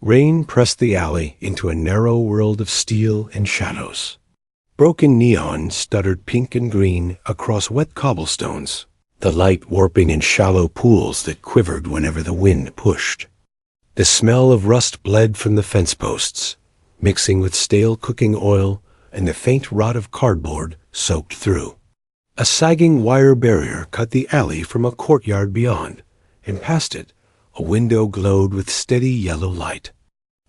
Rain pressed the alley into a narrow world of steel and shadows. Broken neon stuttered pink and green across wet cobblestones, the light warping in shallow pools that quivered whenever the wind pushed. The smell of rust bled from the fence posts, mixing with stale cooking oil and the faint rot of cardboard soaked through. A sagging wire barrier cut the alley from a courtyard beyond, and past it, a window glowed with steady yellow light.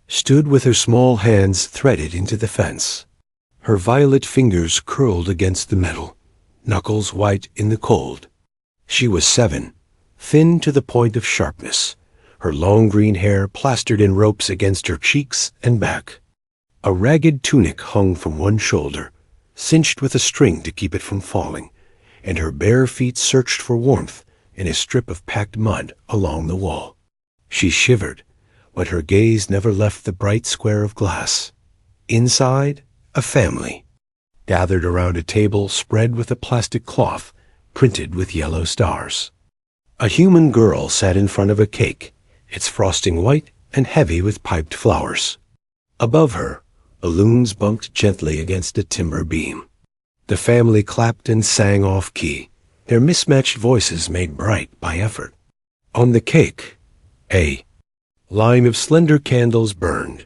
Stood with her small hands threaded into the fence. Her violet fingers curled against the metal, knuckles white in the cold. She was 7, thin to the point of sharpness, her long green hair plastered in ropes against her cheeks and back. A ragged tunic hung from one shoulder, cinched with a string to keep it from falling, and her bare feet searched for warmth in a strip of packed mud along the wall. She shivered, but her gaze never left the bright square of glass. Inside, a family, gathered around a table spread with a plastic cloth printed with yellow stars. A human girl sat in front of a cake, its frosting white and heavy with piped flowers. Above her, balloons bunked gently against a timber beam. The family clapped and sang off-key, their mismatched voices made bright by effort. On the cake, a line of slender candles burned,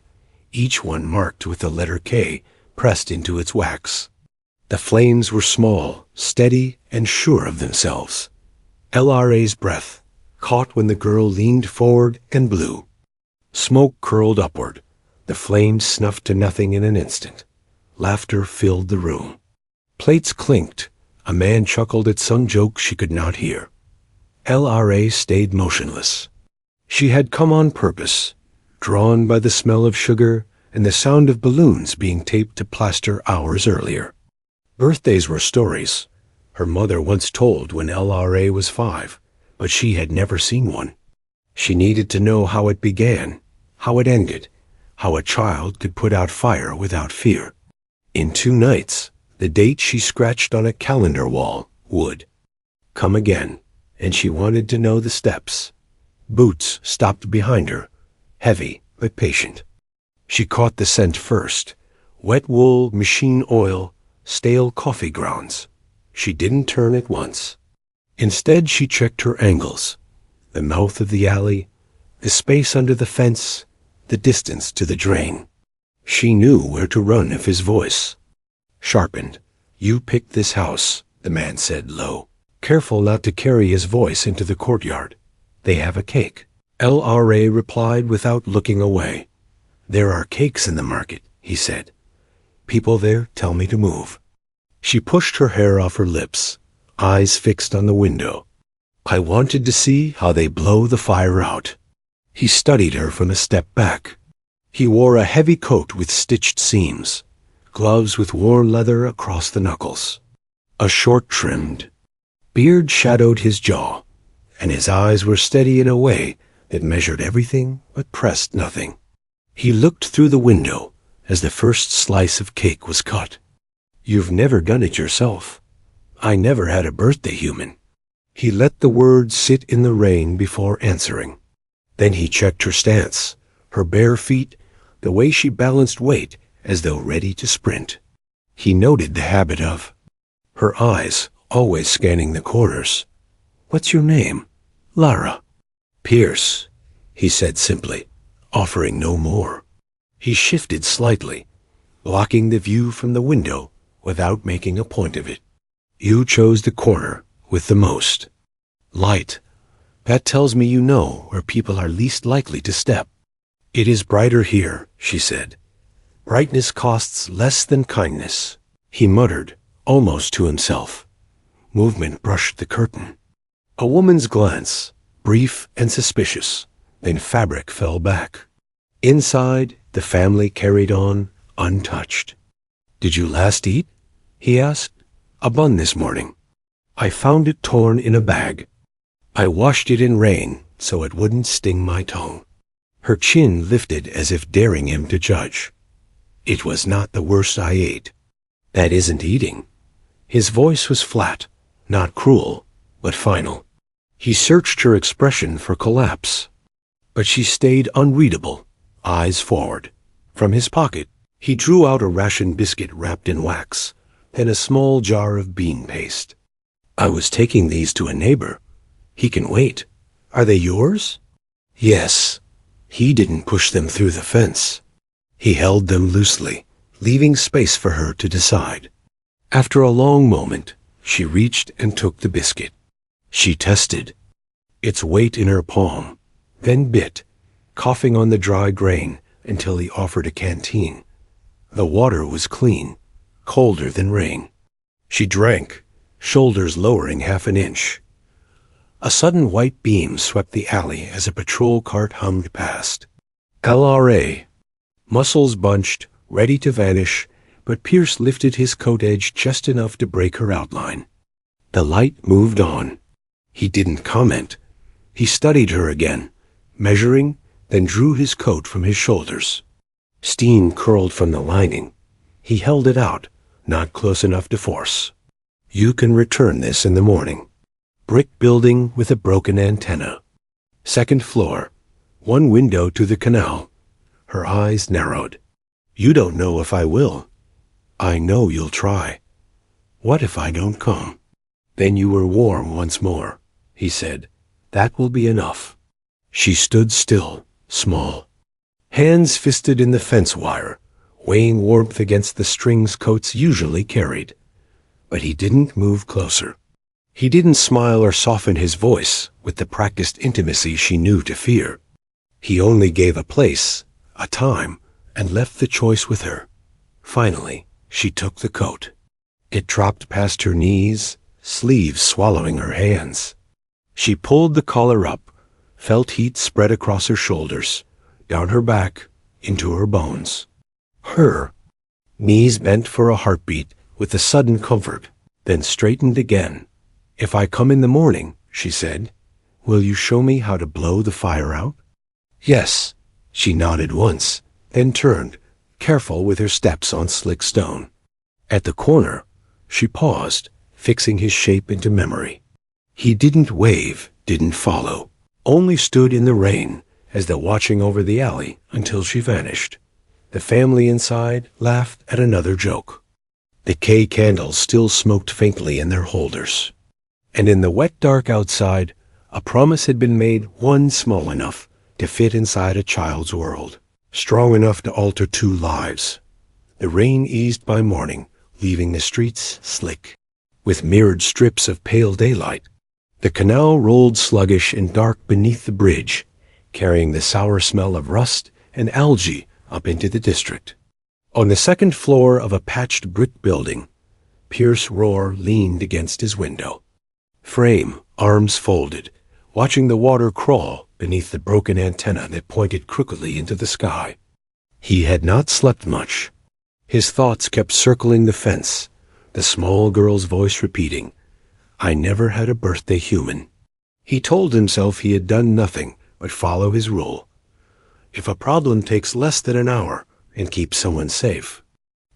each one marked with the letter K pressed into its wax. The flames were small, steady, and sure of themselves. LRA's breath caught when the girl leaned forward and blew. Smoke curled upward. The flames snuffed to nothing in an instant. Laughter filled the room. Plates clinked. A man chuckled at some joke she could not hear. LRA stayed motionless. She had come on purpose, drawn by the smell of sugar and the sound of balloons being taped to plaster hours earlier. Birthdays were stories. Her mother once told when LRA was 5, but she had never seen one. She needed to know how it began, how it ended, how a child could put out fire without fear. In 2 nights, the date she scratched on a calendar wall would come again, and she wanted to know the steps. Boots stopped behind her, heavy but patient. She caught the scent first, wet wool, machine oil, stale coffee grounds. She didn't turn at once. Instead, she checked her angles, the mouth of the alley, the space under the fence, the distance to the drain. She knew where to run if his voice sharpened. "You picked this house," the man said low, careful not to carry his voice into the courtyard. "They have a cake." LRA replied without looking away. "There are cakes in the market," he said. "People there tell me to move." She pushed her hair off her lips, eyes fixed on the window. "I wanted to see how they blow the fire out." He studied her from a step back. He wore a heavy coat with stitched seams, gloves with worn leather across the knuckles. A short-trimmed beard shadowed his jaw, and his eyes were steady in a way that measured everything but pressed nothing. He looked through the window as the first slice of cake was cut. "You've never done it yourself. I never had a birthday human." He let the words sit in the rain before answering. Then he checked her stance, her bare feet, the way she balanced weight as though ready to sprint. He noted the habit of her eyes always scanning the corners. "What's your name?" "Lara." "Pierce," he said simply, offering no more. He shifted slightly, blocking the view from the window without making a point of it. "You chose the corner with the most light. That tells me you know where people are least likely to step." "It is brighter here," she said. "Brightness costs less than kindness." He muttered, almost to himself. Movement brushed the curtain. A woman's glance, brief and suspicious, then fabric fell back. Inside, the family carried on, untouched. "Did you last eat?" he asked. "A bun this morning. I found it torn in a bag. I washed it in rain so it wouldn't sting my tongue." Her chin lifted as if daring him to judge. "It was not the worst I ate." "That isn't eating." His voice was flat, not cruel, but final. He searched her expression for collapse, but she stayed unreadable, eyes forward. From his pocket, he drew out a ration biscuit wrapped in wax, and a small jar of bean paste. I was taking these to a neighbor. He can wait. Are they yours? Yes. He didn't push them through the fence. He held them loosely, leaving space for her to decide. After a long moment, she reached and took the biscuit. She tested its weight in her palm, then bit, coughing on the dry grain until he offered a canteen. The water was clean, colder than rain. She drank, shoulders lowering half an inch. A sudden white beam swept the alley as a patrol cart hummed past. LRA. Muscles bunched, ready to vanish, but Pierce lifted his coat edge just enough to break her outline. The light moved on. He didn't comment. He studied her again, measuring, then drew his coat from his shoulders. Steam curled from the lining. He held it out, not close enough to force. You can return this in the morning. Brick building with a broken antenna. Second floor. One window to the canal. Her eyes narrowed. You don't know if I will. I know you'll try. What if I don't come? Then you were warm once more, he said. That will be enough. She stood still, small. Hands fisted in the fence wire, weighing warmth against the strings coats usually carried. But he didn't move closer. He didn't smile or soften his voice with the practiced intimacy she knew to fear. He only gave a place, a time, and left the choice with her. Finally, she took the coat. It dropped past her knees, sleeves swallowing her hands. She pulled the collar up, felt heat spread across her shoulders, down her back, into her bones. Her knees bent for a heartbeat with a sudden comfort, then straightened again. If I come in the morning, she said, will you show me how to blow the fire out? Yes. She nodded once, then turned, careful with her steps on slick stone. At the corner, she paused, fixing his shape into memory. He didn't wave, didn't follow, only stood in the rain as though watching over the alley until she vanished. The family inside laughed at another joke. The K candles still smoked faintly in their holders. And in the wet dark outside, a promise had been made, one small enough to fit inside a child's world, strong enough to alter two lives. The rain eased by morning, leaving the streets slick, with mirrored strips of pale daylight. The canal rolled sluggish and dark beneath the bridge, carrying the sour smell of rust and algae up into the district. On the second floor of a patched brick building, Pierce Rohr leaned against his window. Frame, arms folded, watching the water crawl beneath the broken antenna that pointed crookedly into the sky. He had not slept much. His thoughts kept circling the fence, the small girl's voice repeating, I never had a birthday human. He told himself he had done nothing but follow his rule. If a problem takes less than an hour and keeps someone safe,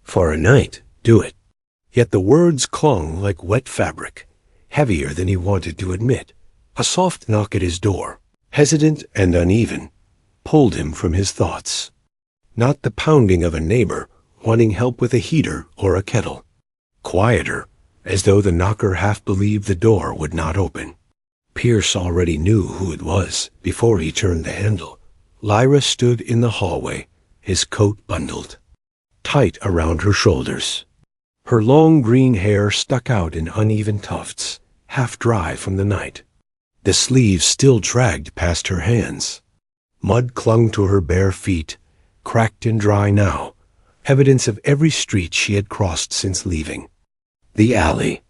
for a night, do it. Yet the words clung like wet fabric, heavier than he wanted to admit. A soft knock at his door, hesitant and uneven, pulled him from his thoughts. Not the pounding of a neighbor wanting help with a heater or a kettle. Quieter, as though the knocker half believed the door would not open. Pierce already knew who it was before he turned the handle. Lyra stood in the hallway, his coat bundled tight around her shoulders. Her long green hair stuck out in uneven tufts, half dry from the night. The sleeves still dragged past her hands. Mud clung to her bare feet, cracked and dry now, evidence of every street she had crossed since leaving. The alley.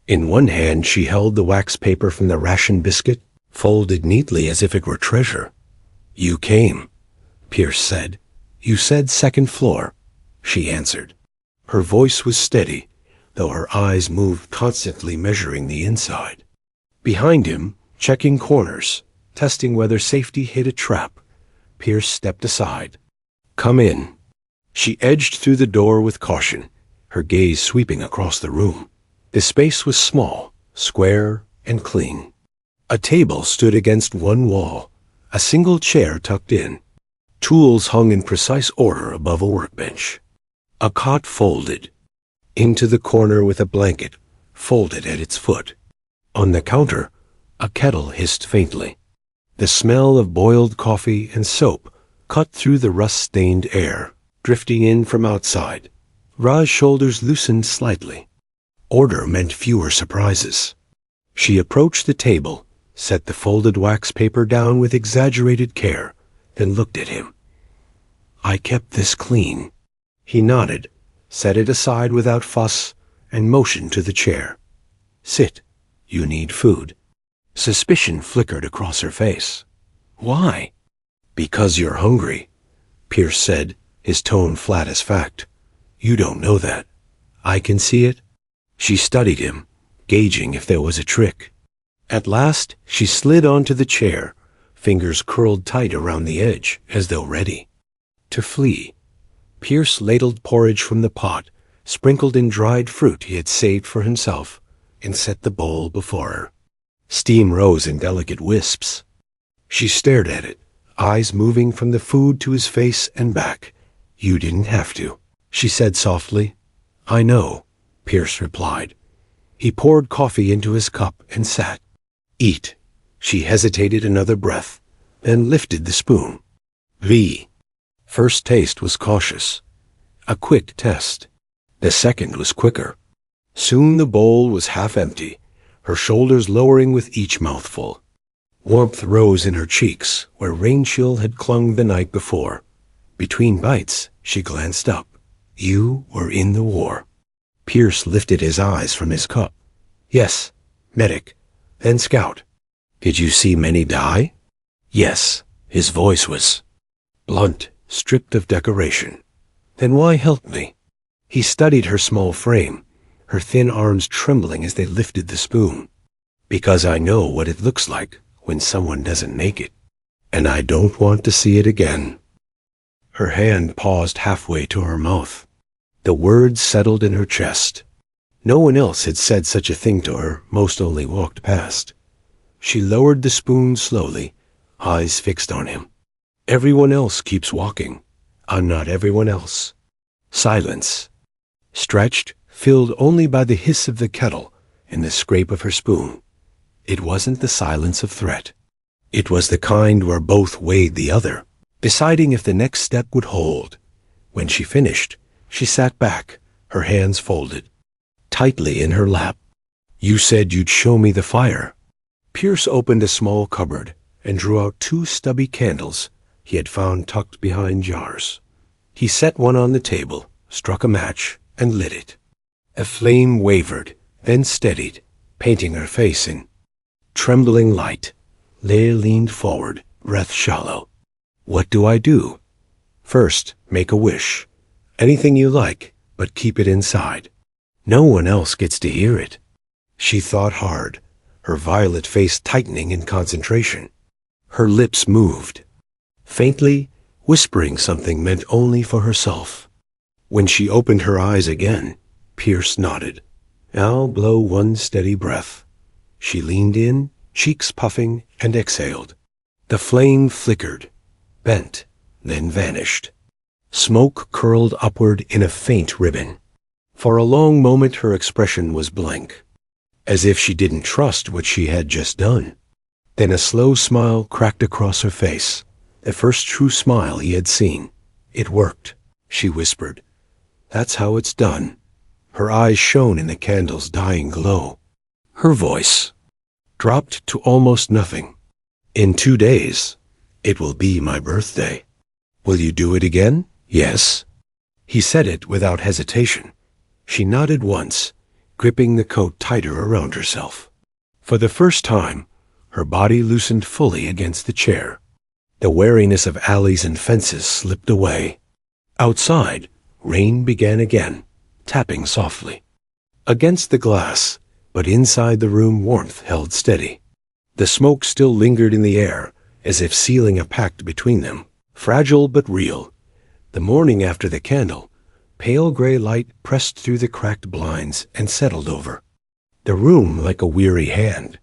In one hand she held the wax paper from the ration biscuit, folded neatly as if it were treasure. You came, Pierce said. You said second floor, she answered. Her voice was steady, though her eyes moved constantly measuring the inside. Behind him, checking corners, testing whether safety hid a trap, Pierce stepped aside. Come in. She edged through the door with caution, her gaze sweeping across the room. The space was small, square, and clean. A table stood against one wall, a single chair tucked in. Tools hung in precise order above a workbench. A cot folded. Into the corner with a blanket, folded at its foot. On the counter, a kettle hissed faintly. The smell of boiled coffee and soap cut through the rust-stained air, drifting in from outside. Ra's shoulders loosened slightly. Order meant fewer surprises. She approached the table, set the folded wax paper down with exaggerated care, then looked at him. "I kept this clean." He nodded, set it aside without fuss, and motioned to the chair. "Sit. You need food." Suspicion flickered across her face. "Why?" "Because you're hungry," Pierce said, his tone flat as fact. "You don't know that. I can see it." She studied him, gauging if there was a trick. At last, she slid onto the chair, fingers curled tight around the edge, as though ready to flee. Pierce ladled porridge from the pot, sprinkled in dried fruit he had saved for himself, and set the bowl before her. Steam rose in delicate wisps. She stared at it, eyes moving from the food to his face and back. "You didn't have to," she said softly. "I know," Pierce replied. He poured coffee into his cup and sat. "Eat." She hesitated another breath, then lifted the spoon. "V." First taste was cautious, a quick test. The second was quicker. Soon the bowl was half empty, her shoulders lowering with each mouthful. Warmth rose in her cheeks, where rain chill had clung the night before. Between bites, she glanced up. "You were in the war." Pierce lifted his eyes from his cup. "Yes, medic, then scout." "Did you see many die?" "Yes." His voice was blunt, stripped of decoration. "Then why help me?" He studied her small frame, her thin arms trembling as they lifted the spoon. "Because I know what it looks like when someone doesn't make it, and I don't want to see it again." Her hand paused halfway to her mouth. The words settled in her chest. No one else had said such a thing to her, most only walked past. She lowered the spoon slowly, eyes fixed on him. "Everyone else keeps walking. I'm not everyone else." Silence. Stretched, filled only by the hiss of the kettle and the scrape of her spoon. It wasn't the silence of threat. It was the kind where both weighed the other, deciding if the next step would hold. When she finished, she sat back, her hands folded, tightly in her lap. "You said you'd show me the fire." Pierce opened a small cupboard and drew out 2 stubby candles he had found tucked behind jars. He set one on the table, struck a match, and lit it. A flame wavered, then steadied, painting her face in trembling light. Leia leaned forward, breath shallow. "What do I do?" "First, make a wish. Anything you like, but keep it inside. No one else gets to hear it." She thought hard, her violet face tightening in concentration. Her lips moved, faintly, whispering something meant only for herself. When she opened her eyes again, Pierce nodded. "I'll blow one steady breath." She leaned in, cheeks puffing, and exhaled. The flame flickered, bent, then vanished. Smoke curled upward in a faint ribbon. For a long moment her expression was blank, as if she didn't trust what she had just done. Then a slow smile cracked across her face, the first true smile he had seen. "It worked," she whispered. "That's how it's done." Her eyes shone in the candle's dying glow. Her voice dropped to almost nothing. "In 2 days, it will be my birthday. Will you do it again?" "Yes." He said it without hesitation. She nodded once, gripping the coat tighter around herself. For the first time, her body loosened fully against the chair. The wariness of alleys and fences slipped away. Outside, rain began again, tapping softly against the glass, but inside the room warmth held steady. The smoke still lingered in the air, as if sealing a pact between them, fragile but real. The morning after the candle, pale gray light pressed through the cracked blinds and settled over the room like a weary hand.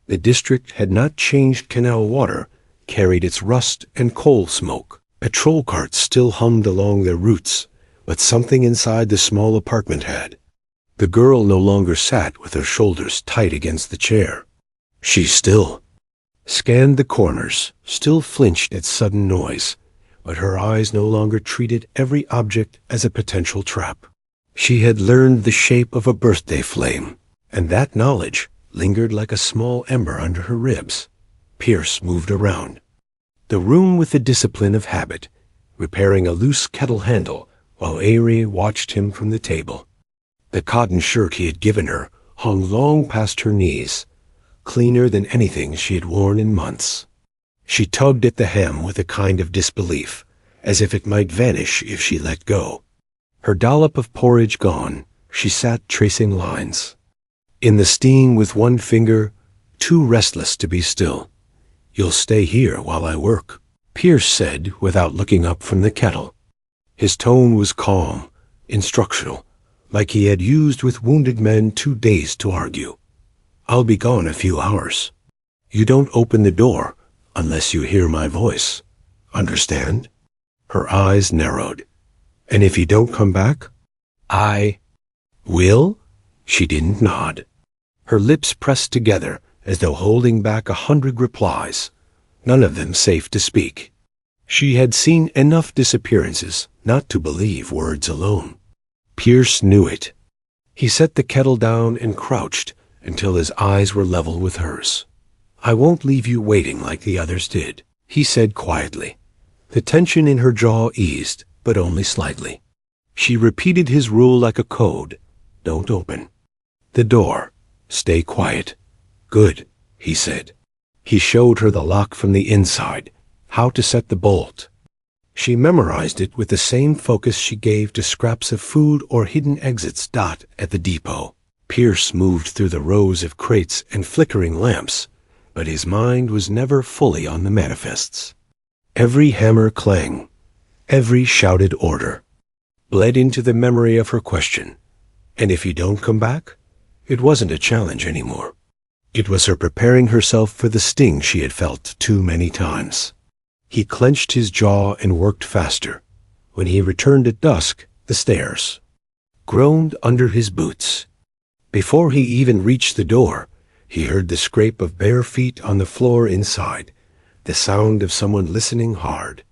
The district had not changed. Canal water carried its rust and coal smoke, A troll cart still hummed along their routes, but something inside the small apartment had. The girl no longer sat with her shoulders tight against the chair. She still scanned the corners, still flinched at sudden noise, but her eyes no longer treated every object as a potential trap. She had learned the shape of a birthday flame, and that knowledge lingered like a small ember under her ribs. Pierce moved around the room with the discipline of habit, repairing a loose kettle handle while Avery watched him from the table. The cotton shirt he had given her hung long past her knees, cleaner than anything she had worn in months. She tugged at the hem with a kind of disbelief, as if it might vanish if she let go. Her dollop of porridge gone, she sat tracing lines. In the steam with one finger, too restless to be still. "You'll stay here while I work," Pierce said without looking up from the kettle. His tone was calm, instructional, like he had used with wounded men too dazed to argue. "I'll be gone a few hours. You don't open the door unless you hear my voice. Understand?" Her eyes narrowed. "And if you don't come back?" "I will?" She didn't nod. Her lips pressed together as though holding back 100 replies, none of them safe to speak. She had seen enough disappearances not to believe words alone. Pierce knew it. He set the kettle down and crouched until his eyes were level with hers. "I won't leave you waiting like the others did," he said quietly. The tension in her jaw eased, but only slightly. She repeated his rule like a code. "Don't open the door. Stay quiet." "Good," he said. He showed her the lock from the inside, how to set the bolt. She memorized it with the same focus she gave to scraps of food or hidden exits at the depot. Pierce moved through the rows of crates and flickering lamps, but his mind was never fully on the manifests. Every hammer clang, every shouted order, bled into the memory of her question. And if you don't come back? It wasn't a challenge anymore. It was her preparing herself for the sting she had felt too many times. He clenched his jaw and worked faster. When he returned at dusk, the stairs groaned under his boots. Before he even reached the door, he heard the scrape of bare feet on the floor inside, the sound of someone listening hard.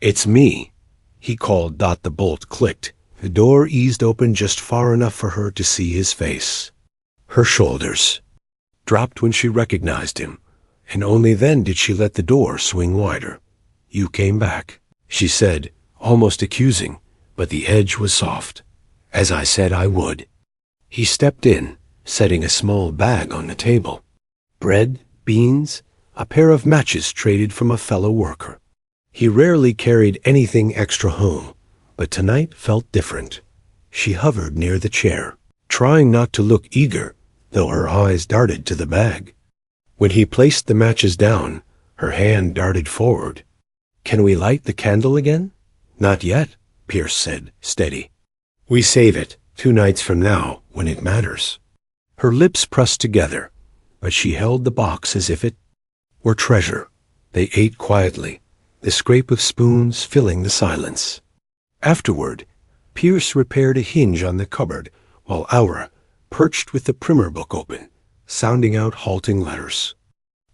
"It's me," he called. The bolt clicked. The door eased open just far enough for her to see his face. Her shoulders dropped when she recognized him, and only then did she let the door swing wider. "You came back," she said, almost accusing, but the edge was soft. "As I said I would." He stepped in, setting a small bag on the table. Bread, beans, a pair of matches traded from a fellow worker. He rarely carried anything extra home, but tonight felt different. She hovered near the chair, trying not to look eager, though her eyes darted to the bag. When he placed the matches down, her hand darted forward. "Can we light the candle again?" "Not yet," Pierce said, steady. "We save it 2 nights from now, when it matters." Her lips pressed together, but she held the box as if it were treasure. They ate quietly, the scrape of spoons filling the silence. Afterward, Pierce repaired a hinge on the cupboard, while Aura perched with the primer book open, sounding out halting letters.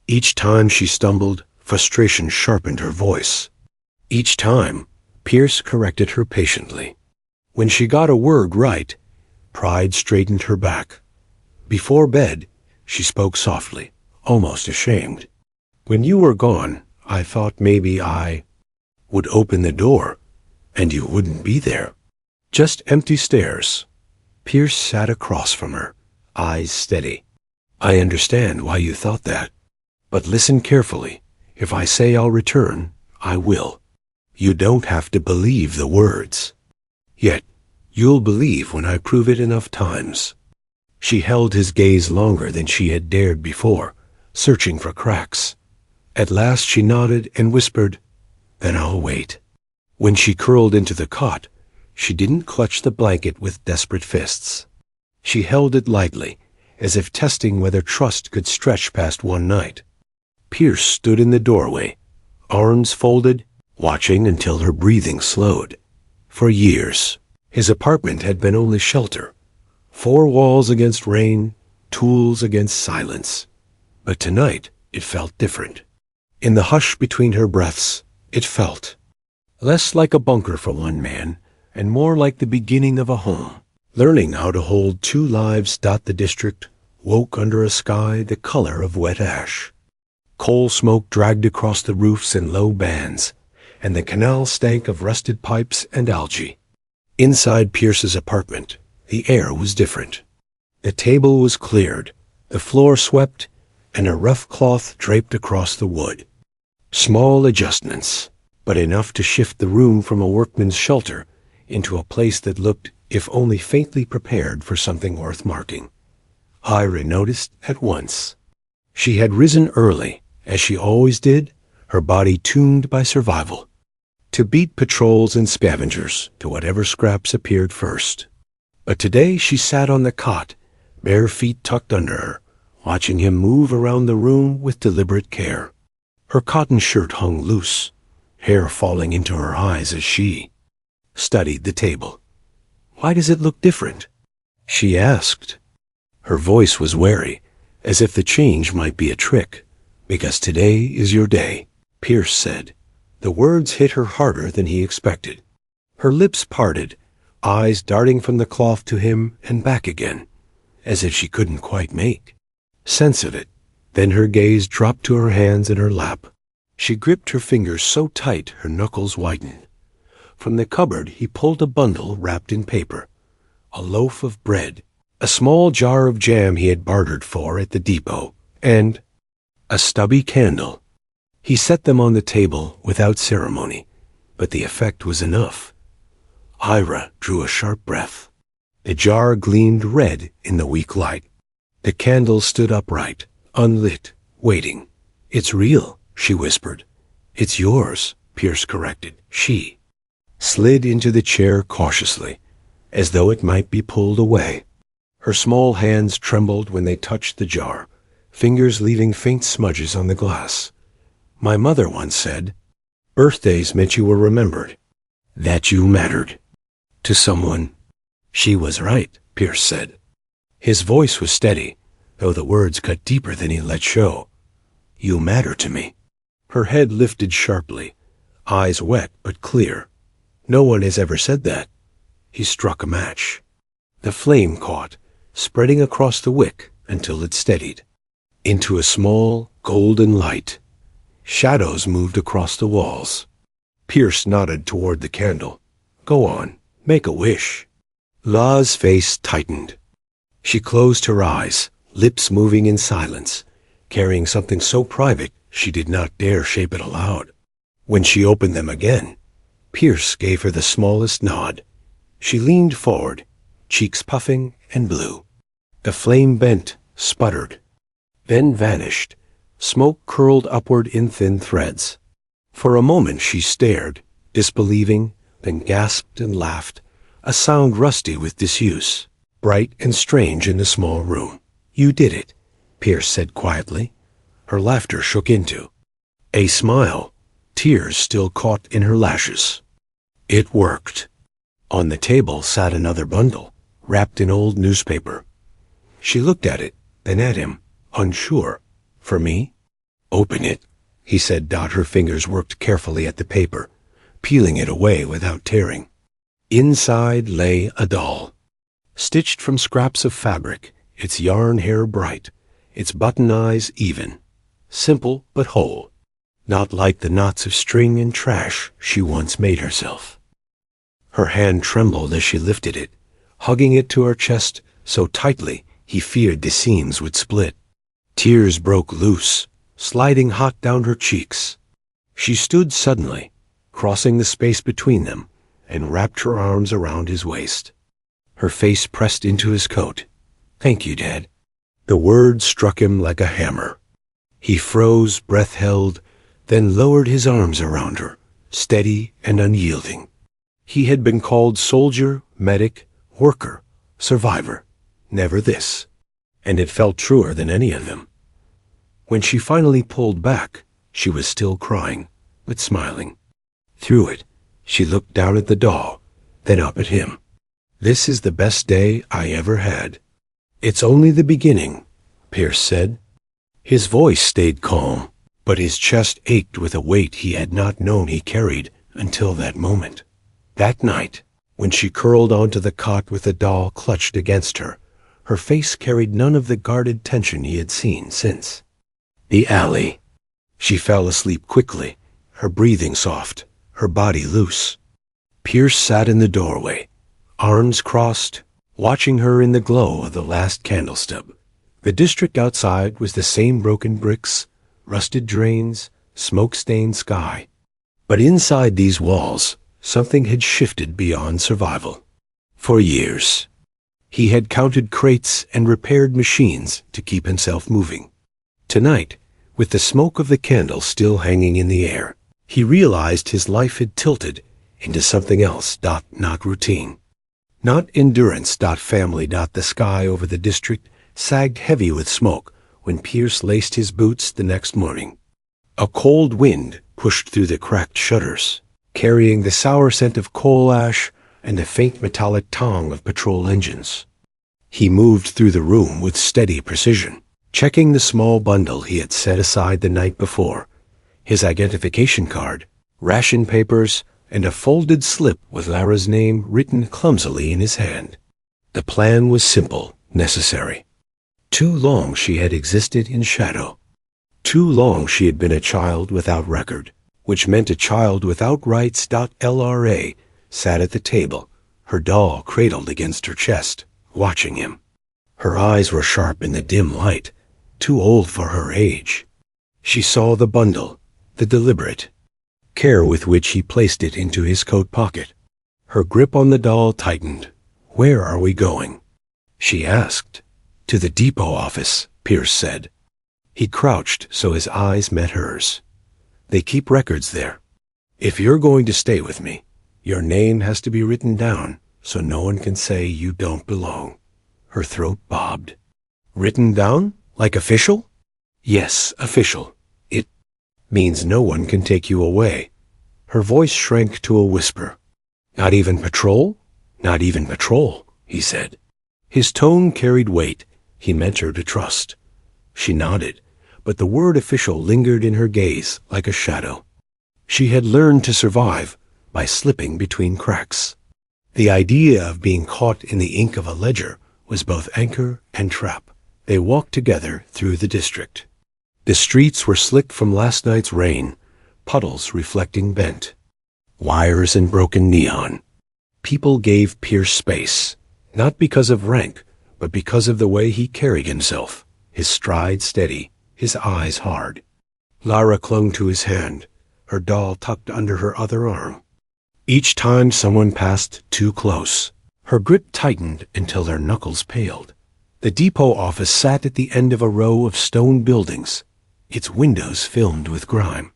Each time she stumbled, frustration sharpened her voice. Each time, Pierce corrected her patiently. When she got a word right, pride straightened her back. Before bed, she spoke softly, almost ashamed. "When you were gone, I thought maybe I would open the door, and you wouldn't be there. Just empty stairs." Pierce sat across from her, eyes steady. "I understand why you thought that. But listen carefully. If I say I'll return, I will. You don't have to believe the words. Yet, you'll believe when I prove it enough times." She held his gaze longer than she had dared before, searching for cracks. At last she nodded and whispered, "Then I'll wait." When she curled into the cot, she didn't clutch the blanket with desperate fists. She held it lightly, as if testing whether trust could stretch past one night. Pierce stood in the doorway, arms folded, watching until her breathing slowed. For years, his apartment had been only shelter. 4 walls against rain, tools against silence. But tonight, it felt different. In the hush between her breaths, it felt less like a bunker for one man, and more like the beginning of a home. Learning how to hold 2 lives. The district woke under a sky the color of wet ash. Coal smoke dragged across the roofs in low bands, and the canal stank of rusted pipes and algae. Inside Pierce's apartment, the air was different. The table was cleared, the floor swept, and a rough cloth draped across the wood. Small adjustments, but enough to shift the room from a workman's shelter into a place that looked, if only faintly prepared for something worth marking. Ira noticed at once. She had risen early, as she always did, her body tuned by survival, to beat patrols and scavengers to whatever scraps appeared first. But today she sat on the cot, bare feet tucked under her, watching him move around the room with deliberate care. Her cotton shirt hung loose, hair falling into her eyes as she studied the table. "Why does it look different?" she asked. Her voice was wary, as if the change might be a trick. "Because today is your day," Pierce said. The words hit her harder than he expected. Her lips parted, eyes darting from the cloth to him and back again, as if she couldn't quite make sense of it. Then her gaze dropped to her hands in her lap. She gripped her fingers so tight her knuckles whitened. From the cupboard he pulled a bundle wrapped in paper, a loaf of bread, a small jar of jam he had bartered for at the depot, and a stubby candle. He set them on the table without ceremony, but the effect was enough. Ira drew a sharp breath. The jar gleamed red in the weak light. The candle stood upright, unlit, waiting. "It's real," she whispered. "It's yours," Pierce corrected. She slid into the chair cautiously, as though it might be pulled away. Her small hands trembled when they touched the jar, fingers leaving faint smudges on the glass. "My mother once said, birthdays meant you were remembered, that you mattered to someone." "She was right," Pierce said. His voice was steady, though the words cut deeper than he let show. "You matter to me." Her head lifted sharply, eyes wet but clear. "No one has ever said that." He struck a match. The flame caught, spreading across the wick until it steadied into a small, golden light. Shadows moved across the walls. Pierce nodded toward the candle. "Go on, make a wish." La's face tightened. She closed her eyes, lips moving in silence, carrying something so private she did not dare shape it aloud. When she opened them again, Pierce gave her the smallest nod. She leaned forward, cheeks puffing and blue. The flame bent, sputtered, then vanished. Smoke curled upward in thin threads. For a moment she stared, disbelieving, then gasped and laughed, a sound rusty with disuse, bright and strange in the small room. "You did it," Pierce said quietly. Her laughter shook into a smile, tears still caught in her lashes. It worked. On the table sat another bundle, wrapped in old newspaper. She looked at it, then at him, unsure. "For me?" "Open it," he said. Her fingers worked carefully at the paper, peeling it away without tearing. Inside lay a doll, stitched from scraps of fabric, its yarn hair bright, its button eyes even, simple but whole, not like the knots of string and trash she once made herself. Her hand trembled as she lifted it, hugging it to her chest so tightly he feared the seams would split. Tears broke loose, sliding hot down her cheeks. She stood suddenly, crossing the space between them, and wrapped her arms around his waist. Her face pressed into his coat. "Thank you, Dad." The word struck him like a hammer. He froze, breath held, then lowered his arms around her, steady and unyielding. He had been called soldier, medic, worker, survivor. Never this. And it felt truer than any of them. When she finally pulled back, she was still crying, but smiling. Through it, she looked down at the doll, then up at him. "This is the best day I ever had." "It's only the beginning," Pierce said. His voice stayed calm, but his chest ached with a weight he had not known he carried until that moment. That night, when she curled onto the cot with the doll clutched against her, her face carried none of the guarded tension he had seen since. The alley. She fell asleep quickly, her breathing soft, her body loose. Pierce sat in the doorway, arms crossed, watching her in the glow of the last candle stub. The district outside was the same broken bricks, rusted drains, smoke-stained sky. But inside these walls, something had shifted beyond survival. For years, he had counted crates and repaired machines to keep himself moving. Tonight, with the smoke of the candle still hanging in the air, he realized his life had tilted into something else, not routine. Not endurance. Family. The sky over the district sagged heavy with smoke when Pierce laced his boots the next morning. A cold wind pushed through the cracked shutters, carrying the sour scent of coal ash and the faint metallic tong of patrol engines. He moved through the room with steady precision, checking the small bundle he had set aside the night before, his identification card, ration papers, and a folded slip with Lara's name written clumsily in his hand. The plan was simple, necessary. Too long she had existed in shadow. Too long she had been a child without record, which meant a child without rights. LRA sat at the table, her doll cradled against her chest, watching him. Her eyes were sharp in the dim light, too old for her age. She saw the bundle, the deliberate care with which he placed it into his coat pocket. Her grip on the doll tightened. "Where are we going?" she asked. "To the depot office," Pierce said. He crouched so his eyes met hers. "They keep records there. If you're going to stay with me, your name has to be written down so no one can say you don't belong." Her throat bobbed. "Written down? Like official?" "Yes, official. It means no one can take you away." Her voice shrank to a whisper. "Not even patrol?" "Not even patrol," he said. His tone carried weight. He meant her to trust. She nodded, but the word official lingered in her gaze like a shadow. She had learned to survive by slipping between cracks. The idea of being caught in the ink of a ledger was both anchor and trap. They walked together through the district. The streets were slick from last night's rain, puddles reflecting bent wires and broken neon. People gave Pierce space, not because of rank, but because of the way he carried himself, his stride steady, his eyes hard. Lara clung to his hand, her doll tucked under her other arm. Each time someone passed too close, her grip tightened until their knuckles paled. The depot office sat at the end of a row of stone buildings, its windows filmed with grime.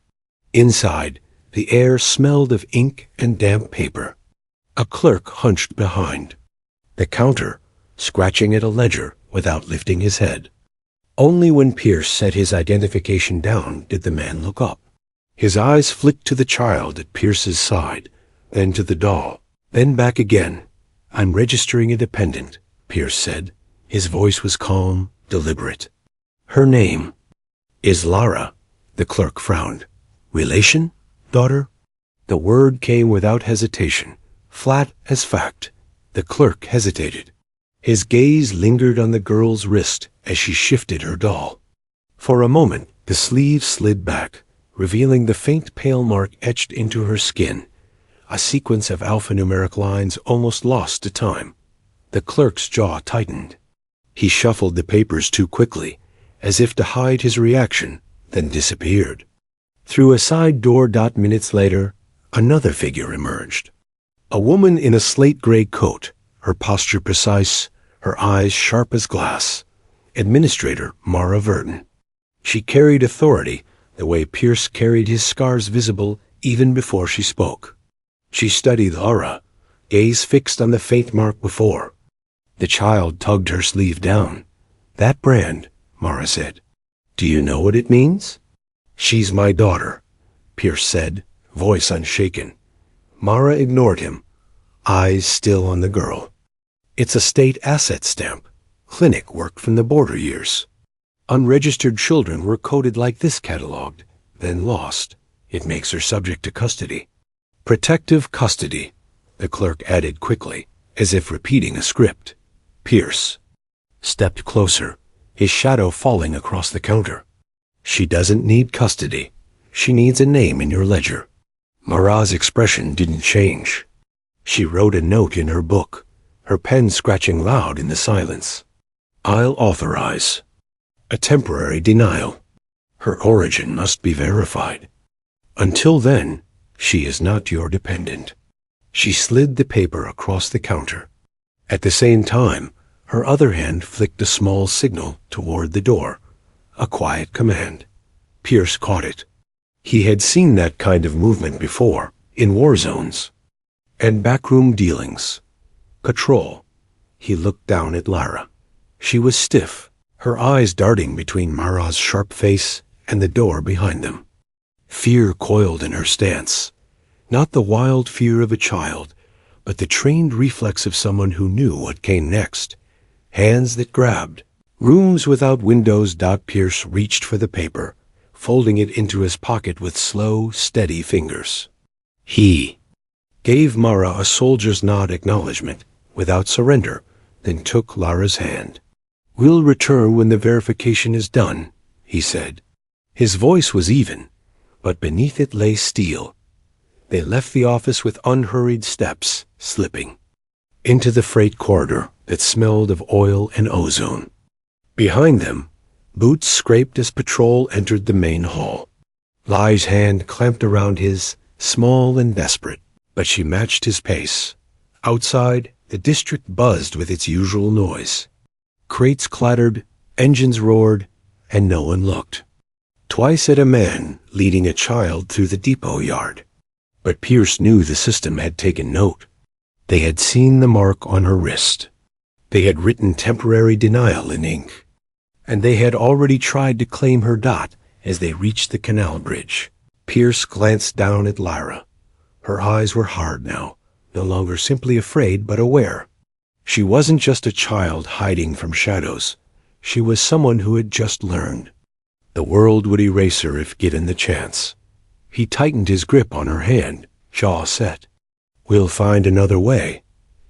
Inside, the air smelled of ink and damp paper. A clerk hunched behind the counter, scratching at a ledger without lifting his head. Only when Pierce set his identification down did the man look up. His eyes flicked to the child at Pierce's side, then to the doll, then back again. "I'm registering a dependent," Pierce said. His voice was calm, deliberate. "Her name is Lara." The clerk frowned. "Relation? Daughter?" The word came without hesitation, flat as fact. The clerk hesitated. His gaze lingered on the girl's wrist as she shifted her doll. For a moment, the sleeve slid back, revealing the faint pale mark etched into her skin, a sequence of alphanumeric lines almost lost to time. The clerk's jaw tightened. He shuffled the papers too quickly, as if to hide his reaction, then disappeared. Through a side door. Minutes later, another figure emerged. A woman in a slate-gray coat, her posture precise, her eyes sharp as glass. Administrator Mara Verdon. She carried authority the way Pierce carried his scars visible even before she spoke. She studied Lara, gaze fixed on the faint mark before. The child tugged her sleeve down. "That brand," Mara said. "Do you know what it means?" "She's my daughter," Pierce said, voice unshaken. Mara ignored him, eyes still on the girl. It's a state asset stamp. Clinic worked from the border years. Unregistered children were coded like this, cataloged, then lost. It makes her subject to custody. Protective custody, the clerk added quickly, as if repeating a script. Pierce stepped closer, his shadow falling across the counter. She doesn't need custody. She needs a name in your ledger. Mara's expression didn't change. She wrote a note in her book, her pen scratching loud in the silence. I'll authorize. A temporary denial. Her origin must be verified. Until then, she is not your dependent. She slid the paper across the counter. At the same time, her other hand flicked a small signal toward the door, a quiet command. Pierce caught it. He had seen that kind of movement before, in war zones and backroom dealings. Control. He looked down at Lara. She was stiff, her eyes darting between Mara's sharp face and the door behind them. Fear coiled in her stance, not the wild fear of a child, but the trained reflex of someone who knew what came next. Hands that grabbed. Rooms without windows. Pierce reached for the paper, folding it into his pocket with slow, steady fingers. He gave Mara a soldier's nod acknowledgement, without surrender, then took Lara's hand. We'll return when the verification is done, he said. His voice was even, but beneath it lay steel. They left the office with unhurried steps, slipping into the freight corridor that smelled of oil and ozone. Behind them, boots scraped as patrol entered the main hall. Lai's hand clamped around his, small and desperate, but she matched his pace. Outside, the district buzzed with its usual noise. Crates clattered, engines roared, and no one looked. Twice at a man leading a child through the depot yard. But Pierce knew the system had taken note. They had seen the mark on her wrist. They had written temporary denial in ink. And they had already tried to claim her dot as they reached the canal bridge. Pierce glanced down at Lyra. Her eyes were hard now, no longer simply afraid but aware. She wasn't just a child hiding from shadows. She was someone who had just learned. The world would erase her if given the chance. He tightened his grip on her hand, jaw set. We'll find another way,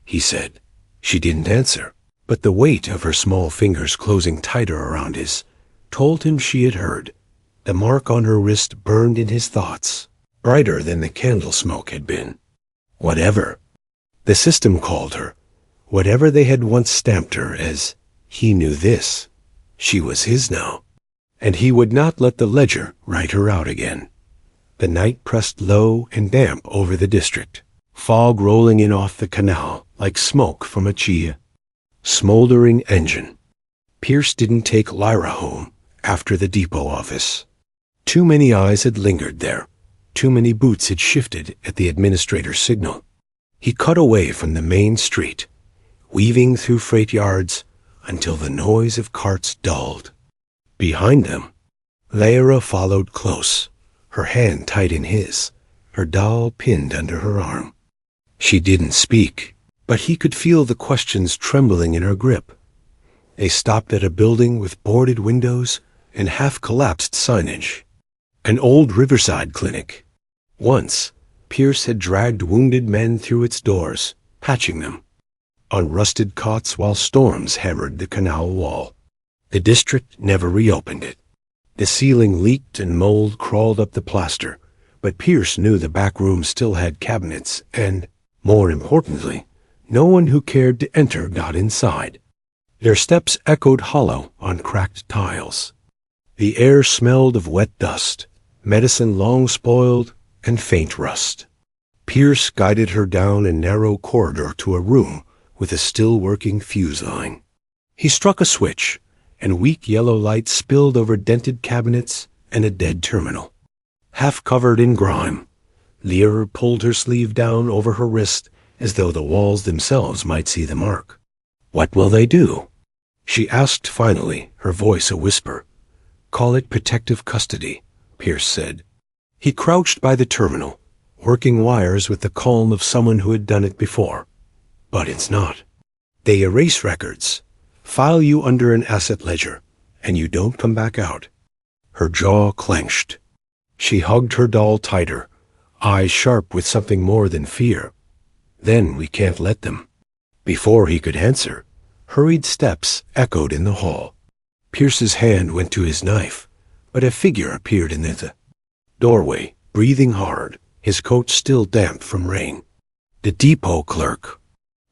he said. She didn't answer, but the weight of her small fingers closing tighter around his told him she had heard. The mark on her wrist burned in his thoughts, brighter than the candle smoke had been. Whatever. The system called her. Whatever they had once stamped her as, he knew this. She was his now. And he would not let the ledger write her out again. The night pressed low and damp over the district, fog rolling in off the canal like smoke from a chia. Smoldering engine. Pierce didn't take Lyra home after the depot office. Too many eyes had lingered there. Too many boots had shifted at the administrator's signal. He cut away from the main street, weaving through freight yards until the noise of carts dulled. Behind them, Lyra followed close, her hand tight in his, her doll pinned under her arm. She didn't speak, but he could feel the questions trembling in her grip. They stopped at a building with boarded windows and half-collapsed signage. An old riverside clinic. Once, Pierce had dragged wounded men through its doors, patching them, on rusted cots while storms hammered the canal wall. The district never reopened it. The ceiling leaked and mold crawled up the plaster, but Pierce knew the back room still had cabinets and, more importantly, no one who cared to enter got inside. Their steps echoed hollow on cracked tiles. The air smelled of wet dust, medicine long spoiled, and faint rust. Pierce guided her down a narrow corridor to a room with a still-working fuse line. He struck a switch, and weak yellow light spilled over dented cabinets and a dead terminal. Half covered in grime, Lyra pulled her sleeve down over her wrist as though the walls themselves might see the mark. What will they do? She asked finally, her voice a whisper. Call it protective custody, Pierce said. He crouched by the terminal, working wires with the calm of someone who had done it before. But it's not. They erase records, file you under an asset ledger, and you don't come back out. Her jaw clenched. She hugged her doll tighter, eyes sharp with something more than fear. Then we can't let them. Before he could answer, hurried steps echoed in the hall. Pierce's hand went to his knife, but a figure appeared in the doorway, breathing hard, his coat still damp from rain. The depot clerk.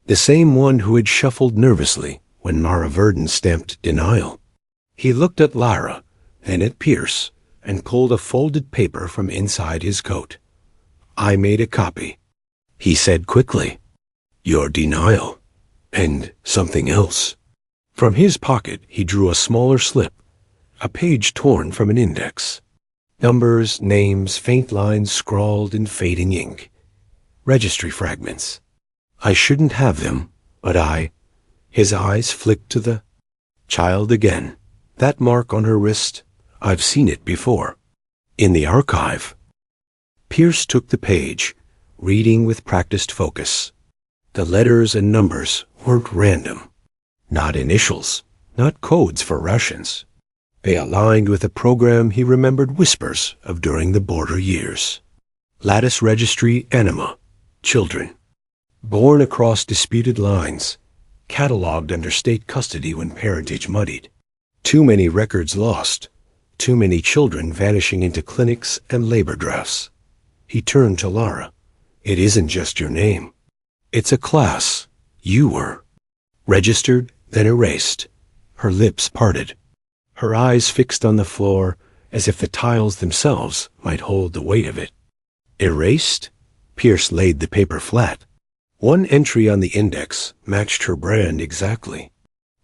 The same one who had shuffled nervously when Mara Verdon stamped denial. He looked at Lyra, then at Pierce, and pulled a folded paper from inside his coat. "I made a copy," he said quickly. "Your denial. And something else." From his pocket he drew a smaller slip, a page torn from an index. Numbers, names, faint lines scrawled in fading ink. Registry fragments. "I shouldn't have them, but I—" His eyes flicked to the child again. That mark on her wrist, I've seen it before. In the archive. Pierce took the page, reading with practiced focus. The letters and numbers weren't random. Not initials, not codes for Russians. They aligned with a program he remembered whispers of during the border years. Lattice Registry Anima, children. Born across disputed lines, catalogued under state custody when parentage muddied. Too many records lost, too many children vanishing into clinics and labor drafts. He turned to Lara. "It isn't just your name. It's a class. You were. Registered, then erased." Her lips parted. Her eyes fixed on the floor as if the tiles themselves might hold the weight of it. "Erased?" Pierce laid the paper flat. One entry on the index matched her brand exactly.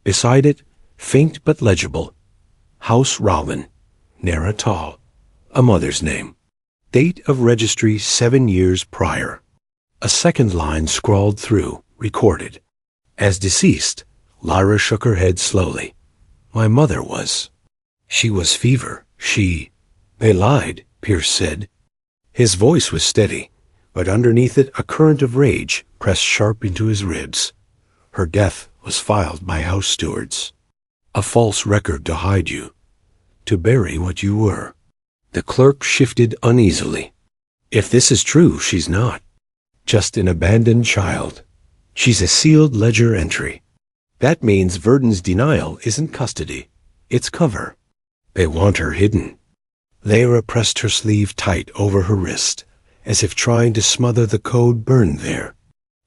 Beside it, faint but legible, House Rowland, Naratal, a mother's name. Date of registry 7 years prior. A second line scrawled through, recorded. As deceased, Lyra shook her head slowly. "My mother was. She was fever. They lied," Pierce said. His voice was steady, but underneath it a current of rage pressed sharp into his ribs. Her death was filed by house stewards. A false record to hide you, to bury what you were. The clerk shifted uneasily. "If this is true, she's not just an abandoned child. She's a sealed ledger entry. That means Verdon's denial isn't custody. It's cover. They want her hidden." Lyra pressed her sleeve tight over her wrist, as if trying to smother the code burned there.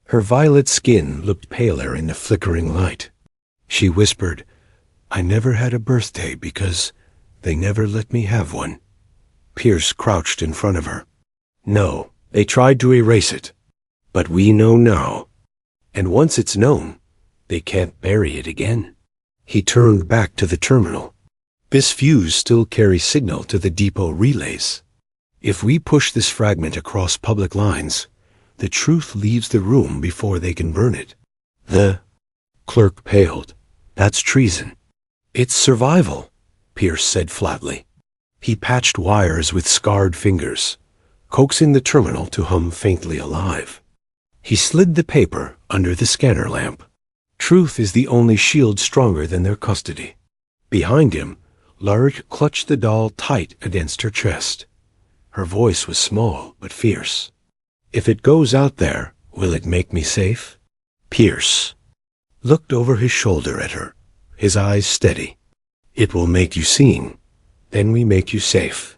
Her violet skin looked paler in the flickering light. She whispered, "I never had a birthday because they never let me have one." Pierce crouched in front of her. "No, they tried to erase it. But we know now. And once it's known, they can't bury it again." He turned back to the terminal. "This fuse still carries signal to the depot relays. If we push this fragment across public lines, the truth leaves the room before they can burn it." The clerk paled. "That's treason." "It's survival," Pierce said flatly. He patched wires with scarred fingers, coaxing the terminal to hum faintly alive. He slid the paper under the scanner lamp. Truth is the only shield stronger than their custody. Behind him, Lyra clutched the doll tight against her chest. Her voice was small but fierce. "If it goes out there, will it make me safe?" Pierce looked over his shoulder at her, his eyes steady. "It will make you seen. Then we make you safe."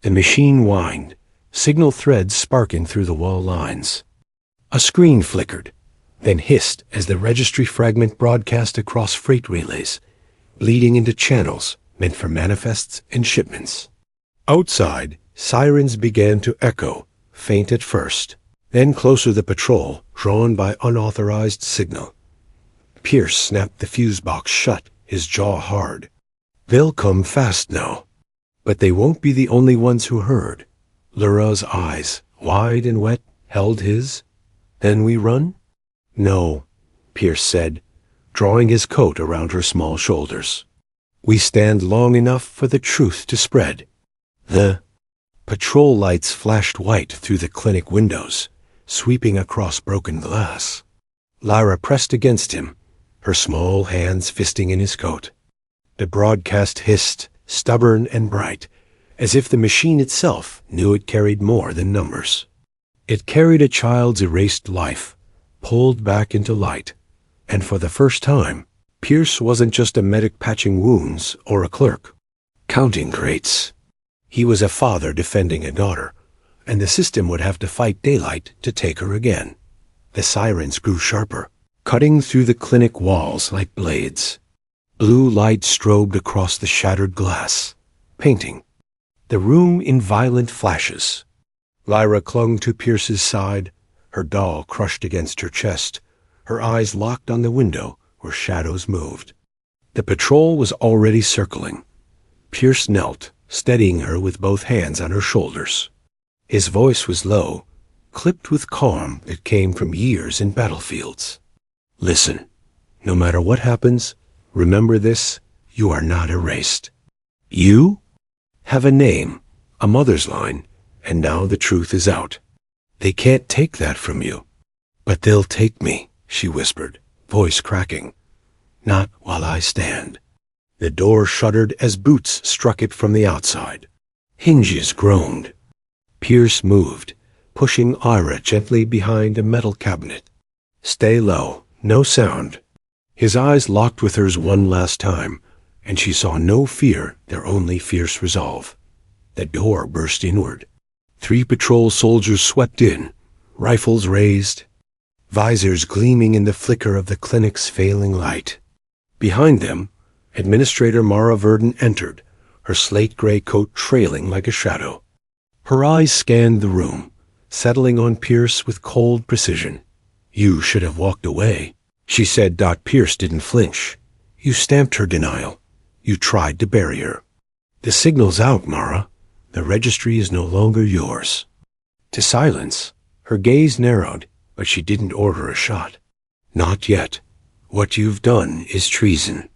The machine whined, signal threads sparking through the wall lines. A screen flickered, then hissed as the registry fragment broadcast across freight relays, bleeding into channels meant for manifests and shipments. Outside, sirens began to echo, faint at first, then closer the patrol, drawn by unauthorized signal. Pierce snapped the fuse box shut, his jaw hard. "They'll come fast now." But they won't be the only ones who heard. Lyra's eyes, wide and wet, held his. "Then we run?" "No," Pierce said, drawing his coat around her small shoulders. "We stand long enough for the truth to spread." The Patrol lights flashed white through the clinic windows, sweeping across broken glass. Lyra pressed against him, her small hands fisting in his coat. The broadcast hissed, stubborn and bright, as if the machine itself knew it carried more than numbers. It carried a child's erased life, pulled back into light, and for the first time, Pierce wasn't just a medic patching wounds or a clerk, counting crates. He was a father defending a daughter, and the system would have to fight daylight to take her again. The sirens grew sharper, cutting through the clinic walls like blades. Blue light strobed across the shattered glass, painting the room in violent flashes. Lyra clung to Pierce's side, her doll crushed against her chest, her eyes locked on the window where shadows moved. The patrol was already circling. Pierce knelt, steadying her with both hands on her shoulders. His voice was low, clipped with calm that came from years in battlefields. Listen, no matter what happens, remember this, you are not erased. You have a name, a mother's line, and now the truth is out. They can't take that from you. But they'll take me, she whispered, voice cracking. Not while I stand. The door shuddered as boots struck it from the outside. Hinges groaned. Pierce moved, pushing Ira gently behind a metal cabinet. Stay low, no sound. His eyes locked with hers one last time, and she saw no fear there, only fierce resolve. The door burst inward. 3 patrol soldiers swept in, rifles raised, visors gleaming in the flicker of the clinic's failing light. Behind them, Administrator Mara Verdon entered, her slate-gray coat trailing like a shadow. Her eyes scanned the room, settling on Pierce with cold precision. You should have walked away, she said. Pierce didn't flinch. You stamped her denial. You tried to bury her. The signal's out, Mara. The registry is no longer yours. To silence, her gaze narrowed, but she didn't order a shot. Not yet. What you've done is treason.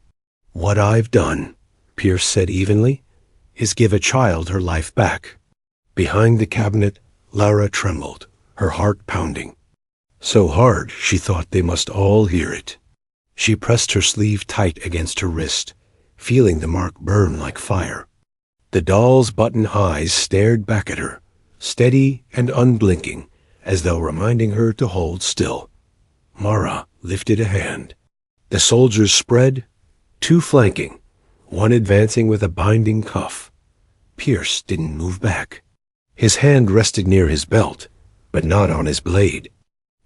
What I've done, Pierce said evenly, is give a child her life back. Behind the cabinet, Lyra trembled, her heart pounding. So hard, she thought they must all hear it. She pressed her sleeve tight against her wrist, feeling the mark burn like fire. The doll's button eyes stared back at her, steady and unblinking, as though reminding her to hold still. Mara lifted a hand. The soldiers spread, 2 flanking, 1 advancing with a binding cuff. Pierce didn't move back. His hand rested near his belt, but not on his blade.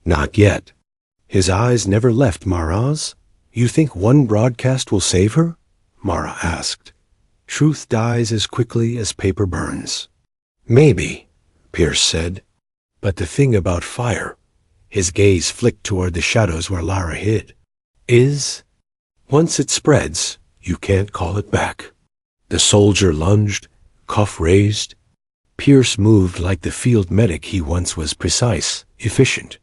Not yet. His eyes never left Mara's. You think 1 broadcast will save her? Mara asked. Truth dies as quickly as paper burns. Maybe, Pierce said. But the thing about fire, his gaze flicked toward the shadows where Lyra hid, is, once it spreads, you can't call it back. The soldier lunged, cuff raised. Pierce moved like the field medic he once was, precise, efficient.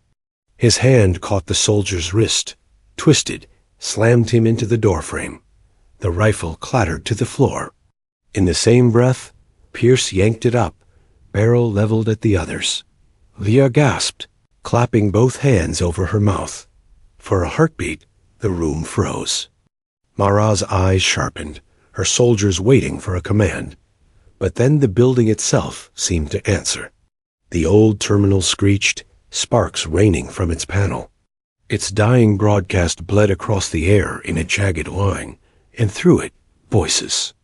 His hand caught the soldier's wrist, twisted, slammed him into the doorframe. The rifle clattered to the floor. In the same breath, Pierce yanked it up, barrel leveled at the others. Leah gasped, clapping both hands over her mouth. For a heartbeat, the room froze. Mara's eyes sharpened, her soldiers waiting for a command. But then the building itself seemed to answer. The old terminal screeched, sparks raining from its panel. Its dying broadcast bled across the air in a jagged line, and through it, voices.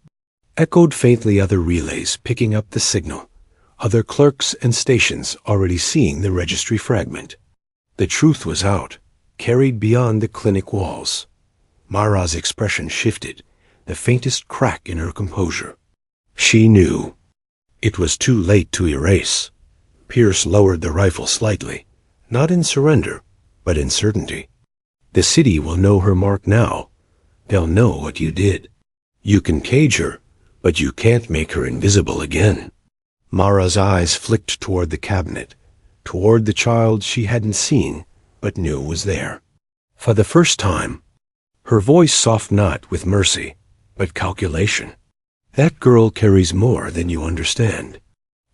Echoed faintly other relays picking up the signal, other clerks and stations already seeing the registry fragment. The truth was out, carried beyond the clinic walls. Mara's expression shifted, the faintest crack in her composure. She knew. It was too late to erase. Pierce lowered the rifle slightly, not in surrender, but in certainty. The city will know her mark now. They'll know what you did. You can cage her, but you can't make her invisible again. Mara's eyes flicked toward the cabinet, toward the child she hadn't seen, but knew was there. For the first time, her voice softened not with mercy, but calculation. That girl carries more than you understand.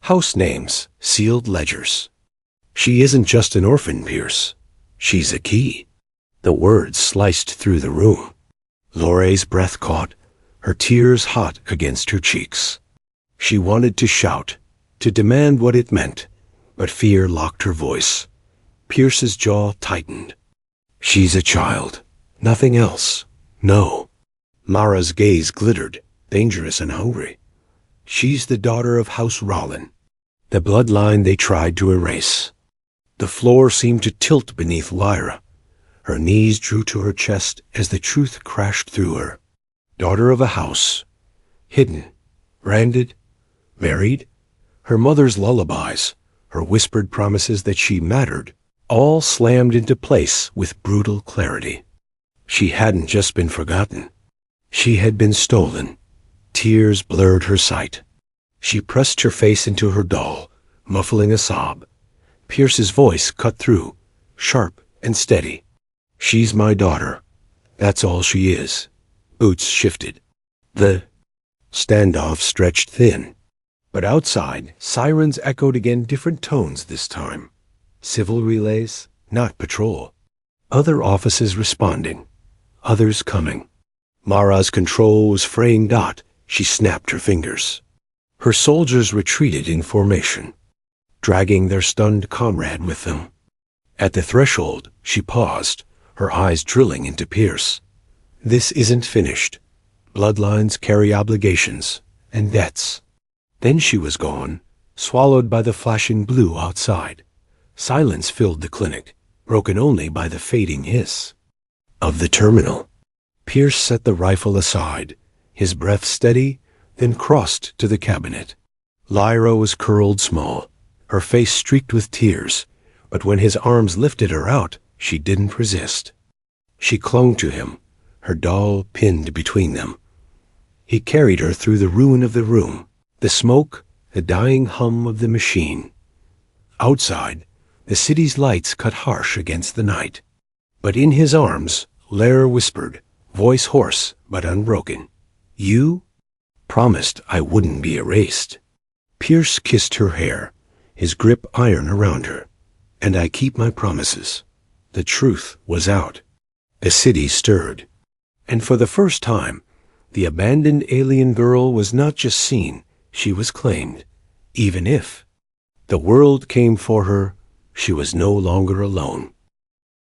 House names, sealed ledgers. She isn't just an orphan, Pierce. She's a key. The words sliced through the room. Lore's breath caught, her tears hot against her cheeks. She wanted to shout, to demand what it meant, but fear locked her voice. Pierce's jaw tightened. She's a child. Nothing else. No. Mara's gaze glittered, dangerous and hungry. She's the daughter of House Rollin, the bloodline they tried to erase. The floor seemed to tilt beneath Lyra. Her knees drew to her chest as the truth crashed through her. Daughter of a house. Hidden. Branded. Married. Her mother's lullabies, her whispered promises that she mattered, all slammed into place with brutal clarity. She hadn't just been forgotten. She had been stolen. Tears blurred her sight. She pressed her face into her doll, muffling a sob. Pierce's voice cut through, sharp and steady. She's my daughter. That's all she is. Boots shifted. The standoff stretched thin. But outside, sirens echoed again, different tones this time. Civil relays, not patrol. Other offices responding. Others coming. Mara's control was fraying dot. She snapped her fingers. Her soldiers retreated in formation, dragging their stunned comrade with them. At the threshold, she paused, her eyes drilling into Pierce. This isn't finished. Bloodlines carry obligations and debts. Then she was gone, swallowed by the flashing blue outside. Silence filled the clinic, broken only by the fading hiss of the terminal. Pierce set the rifle aside, his breath steady, then crossed to the cabinet. Lyra was curled small, her face streaked with tears, but when his arms lifted her out, she didn't resist. She clung to him, her doll pinned between them. He carried her through the ruin of the room, the smoke, the dying hum of the machine. Outside, the city's lights cut harsh against the night. But in his arms, Lyra whispered, voice hoarse but unbroken, "You promised I wouldn't be erased." Pierce kissed her hair, his grip iron around her. "And I keep my promises." The truth was out. The city stirred. And for the first time, the abandoned alien girl was not just seen, she was claimed. Even if the world came for her, she was no longer alone.